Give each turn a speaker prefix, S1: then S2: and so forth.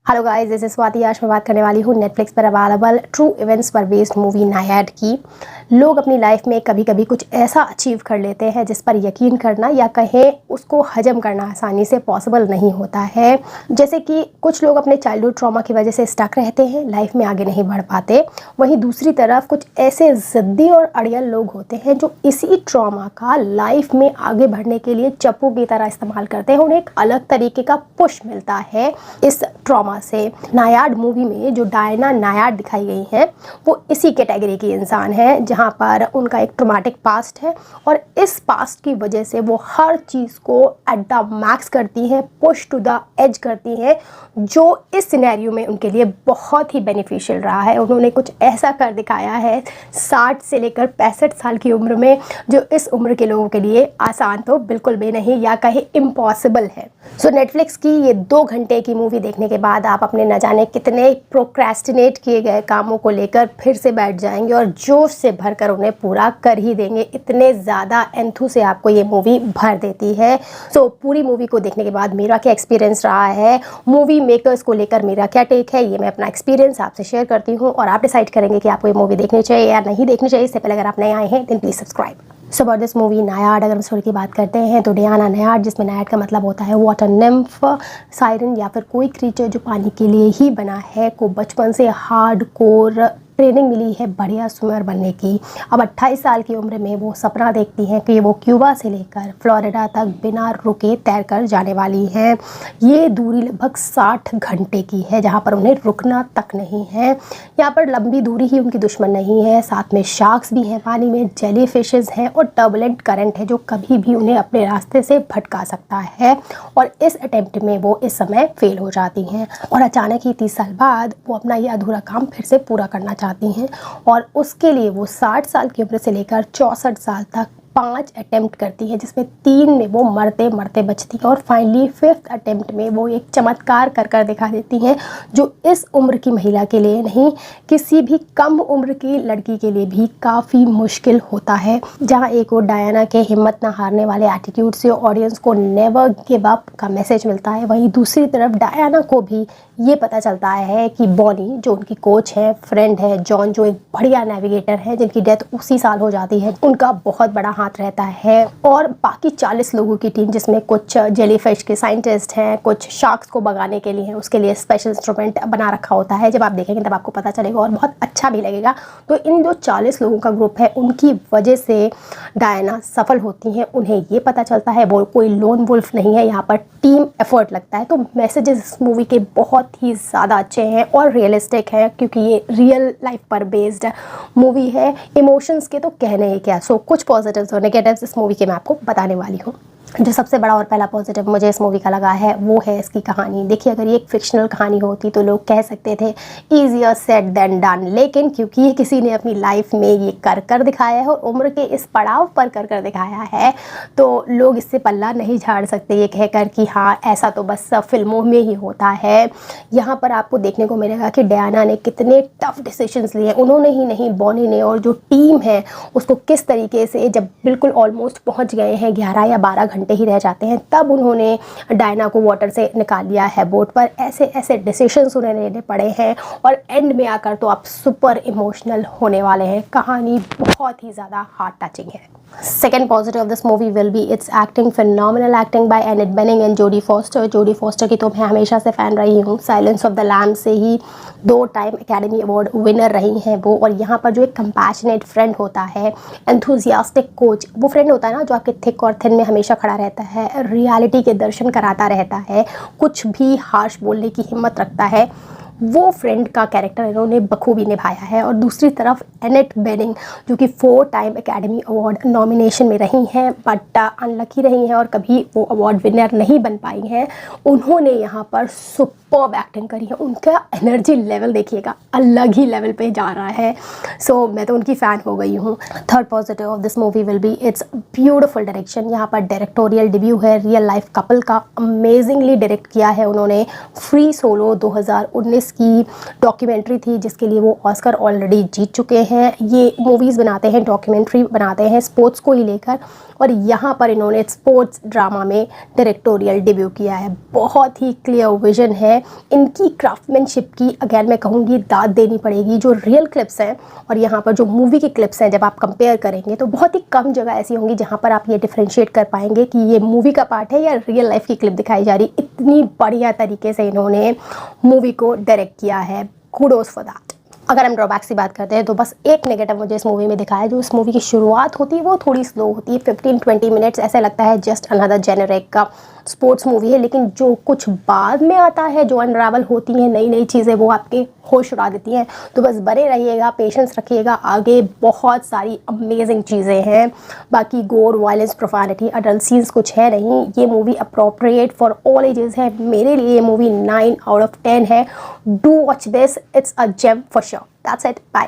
S1: Hello guys, this is Swati. आज मैं बात करने वाली हूँ नेटफ्लिक्स पर अवेलेबल ट्रू इवेंट्स पर बेस्ड मूवी नायाड की। लोग अपनी लाइफ में कभी कभी कुछ ऐसा अचीव कर लेते हैं जिस पर यकीन करना या कहें उसको हजम करना आसानी से पॉसिबल नहीं होता है। जैसे कि कुछ लोग अपने चाइल्डहुड ट्रॉमा की वजह से स्टक रहते हैं, लाइफ में आगे नहीं बढ़ पाते। वहीं दूसरी तरफ कुछ ऐसे ज़िद्दी और अड़ियल लोग होते हैं जो इसी ट्रॉमा का लाइफ में आगे बढ़ने के लिए चप्पू की तरह इस्तेमाल करते हैं। उन्हें एक अलग तरीके का पुश मिलता है इस ट्रॉमा से। नायाड मूवी में जो डायना नायाड दिखाई गई है वो इसी कैटेगरी की इंसान है, जहाँ पर उनका एक ट्रॉमेटिक पास्ट है और इस पास्ट की वजह से वो हर चीज़ को एट द मैक्स करती हैं, पुश टू द एज करती हैं, जो इस सिनेरियो में उनके लिए बहुत ही बेनिफिशियल रहा है। उन्होंने कुछ ऐसा कर दिखाया है 60 से लेकर 65 साल की उम्र में, जो इस उम्र के लोगों के लिए आसान तो बिल्कुल भी नहीं या कहीं इम्पॉसिबल है। सो नेटफ्लिक्स की ये 2 घंटे की मूवी देखने के बाद आप अपने न जाने कितने प्रोक्रेस्टिनेट किए गए कामों को लेकर फिर से बैठ जाएंगे और जोश से भरकर उन्हें पूरा कर ही देंगे। इतने ज़्यादा एंथू से आपको ये मूवी भर देती है। सो पूरी मूवी को देखने के बाद मेरा क्या एक्सपीरियंस रहा है, मूवी मेकर्स को लेकर मेरा क्या टेक है, ये मैं अपना एक्सपीरियंस आपसे शेयर करती हूँ और आप डिसाइड करेंगे कि आपको ये मूवी देखनी चाहिए या नहीं देखनी चाहिए। इससे पहले अगर आप नए आए हैं then please subscribe. So about this movie Nyad, अगर हम स्टोरी की बात करते हैं तो डायना नायाड, जिसमें नायाड का मतलब होता है वाटर निम्फ, सायरन या फिर कोई क्रीचर जो पानी के लिए ही बना है, को बचपन से हार्ड कोर ट्रेनिंग मिली है बढ़िया स्विमर बनने की। अब 28 साल की उम्र में वो सपना देखती हैं कि वो क्यूबा से लेकर फ्लोरिडा तक बिना रुके तैर कर जाने वाली हैं। ये दूरी लगभग 60 घंटे की है, जहाँ पर उन्हें रुकना तक नहीं है। यहाँ पर लंबी दूरी ही उनकी दुश्मन नहीं है, साथ में शार्क्स भी हैं पानी में, जेली फिशेज़ हैं और टर्बुलेंट करंट है जो कभी भी उन्हें अपने रास्ते से भटका सकता है। और इस अटेम्प्ट में वो इस समय फेल हो जाती हैं और अचानक ही 30 साल बाद वो अपना ये अधूरा काम फिर से पूरा करना चाहती हैं और उसके लिए वो 60 साल की उम्र से लेकर 64 साल तक 5 अटेम्प्ट करती है, जिसमें 3 में वो मरते मरते बचती है और फाइनली 5th अटेम्प्ट में वो एक चमत्कार कर दिखा देती हैं जो इस उम्र की महिला के लिए नहीं, किसी भी कम उम्र की लड़की के लिए भी काफ़ी मुश्किल होता है। जहाँ एक और डायना के हिम्मत ना हारने वाले एटीट्यूड से ऑडियंस को नेवर गिव अप का मैसेज मिलता है, वहीं दूसरी तरफ डायना को भी ये पता चलता है कि बॉनी जो उनकी कोच है, फ्रेंड है, जॉन जो एक बढ़िया नेविगेटर है जिनकी डेथ उसी साल हो जाती है, उनका बहुत बड़ा हाथ रहता है। और बाकी 40 लोगों की टीम, जिसमें कुछ जेलीफिश के साइंटिस्ट हैं, कुछ शार्क्स को भगाने के लिए हैं, उसके लिए स्पेशल इंस्ट्रूमेंट बना रखा होता है। जब आप देखेंगे तब आपको पता चलेगा और बहुत अच्छा भी लगेगा। तो इन जो 40 लोगों का ग्रुप है उनकी वजह से डायना सफल होती हैं। उन्हें ये पता चलता है वो कोई लोन वुल्फ नहीं है, यहाँ पर टीम एफर्ट लगता है। तो मैसेजेस इस मूवी के बहुत ही ज़्यादा अच्छे हैं और रियलिस्टिक है, क्योंकि ये रियल लाइफ पर बेस्ड मूवी है। इमोशंस के तो कहने ही क्या। सो कुछ पॉजिटिव्स और नेगेटिव्स इस मूवी के मैं आपको बताने वाली हूँ। जो सबसे बड़ा और पहला पॉजिटिव मुझे इस मूवी का लगा है वो है इसकी कहानी। देखिए, अगर ये एक फिक्शनल कहानी होती तो लोग कह सकते थे ईजियर सेड देन डन, लेकिन क्योंकि ये किसी ने अपनी लाइफ में ये कर दिखाया है और उम्र के इस पड़ाव पर कर दिखाया है, तो लोग इससे पल्ला नहीं झाड़ सकते ये कहकर कि हाँ ऐसा तो बस फिल्मों में ही होता है। यहाँ पर आपको देखने को मिलेगा कि डायना ने कितने टफ डिसीजंस लिए, उन्होंने ही नहीं बॉनी ने, और जो टीम है उसको किस तरीके से, जब बिल्कुल ऑलमोस्ट पहुँच गए हैं, 11 या 12 घंटे ही रह जाते हैं, तब उन्होंने डायना को वाटर से निकाल लिया है बोट पर। ऐसे ऐसे डिसीजंस उन्हें लेने पड़े हैं और एंड में आकर तो आप सुपर इमोशनल होने वाले हैं। कहानी बहुत ही ज़्यादा हार्ट टचिंग है। Second positive of this movie will be it's acting. Phenomenal acting by Annette benign and जोडी फॉस्टर। जोडी फॉस्टर की तो मैं हमेशा से फ़ैन रही हूँ। साइलेंस ऑफ द लैम्ब से ही 2 टाइम एकेडमी अवार्ड विनर रही हैं वो। और यहाँ पर जो एक कंपैशनेट फ्रेंड होता है, एंथुजियास्टिक कोच, वो फ्रेंड होता है ना जो आपके थिक और थिन में हमेशा खड़ा रहता है, रियलिटी के दर्शन कराता रहता है, कुछ भी हार्श बोलने की हिम्मत रखता है, वो फ्रेंड का कैरेक्टर इन्होंने बखूबी निभाया है। और दूसरी तरफ एनेट बेनिंग, जो कि 4 टाइम एकेडमी अवार्ड नॉमिनेशन में रही हैं बट अनलकी रही हैं और कभी वो अवार्ड विनर नहीं बन पाई हैं, उन्होंने यहाँ पर सुपर्ब एक्टिंग करी है। उनका एनर्जी लेवल देखिएगा, अलग ही लेवल पे जा रहा है। सो मैं तो उनकी फ़ैन हो गई हूँ। Third positive of this movie will be it's beautiful direction. यहाँ पर डायरेक्टोरियल डिब्यू है रियल लाइफ कपल का, अमेजिंगली डायरेक्ट किया है उन्होंने। फ्री सोलो 2019 की डॉक्यूमेंट्री थी जिसके लिए वो ऑस्कर ऑलरेडी जीत चुके हैं। ये मूवीज़ बनाते हैं, डॉक्यूमेंट्री बनाते हैं स्पोर्ट्स को ही लेकर, और यहाँ पर इन्होंने स्पोर्ट्स ड्रामा में डायरेक्टोरियल डेब्यू किया है। बहुत ही क्लियर विजन है है, इनकी क्राफ्टमैनशिप की अगेन मैं कहूँगी दाद देनी पड़ेगी। जो रियल क्लिप्स हैं और यहाँ पर जो मूवी की क्लिप्स हैं, जब आप कंपेयर करेंगे तो बहुत ही कम जगह ऐसी होंगी जहाँ पर आप ये डिफ्रेंशिएट कर पाएंगे कि ये मूवी का पार्ट है या रियल लाइफ की क्लिप दिखाई जा रही। इतनी बढ़िया तरीके से इन्होंने मूवी को डायरेक्ट किया है, कुडोज फॉर दैट। अगर हम ड्रॉबैक्स की बात करते हैं तो बस एक नेगेटिव मुझे इस मूवी में दिखा है, जो इस मूवी की शुरुआत होती है वो थोड़ी स्लो होती है। 15-20 मिनट्स ऐसा लगता है जस्ट अनदर जेनरिक का स्पोर्ट्स मूवी है, लेकिन जो कुछ बाद में आता है, जो अनरावल होती हैं नई नई चीज़ें, वो आपके होश उड़ा देती हैं। तो बस बने रहिएगा, पेशेंस रखिएगा, आगे बहुत सारी अमेजिंग चीज़ें हैं। बाकी गोर, वायलेंस, प्रोफानिटी, अडल्ट सीन्स कुछ है नहीं। ये movie appropriate for all ages है। मेरे लिए ये मूवी 9 out of 10 है। Do watch this, it's a gem for sure. That's it, bye.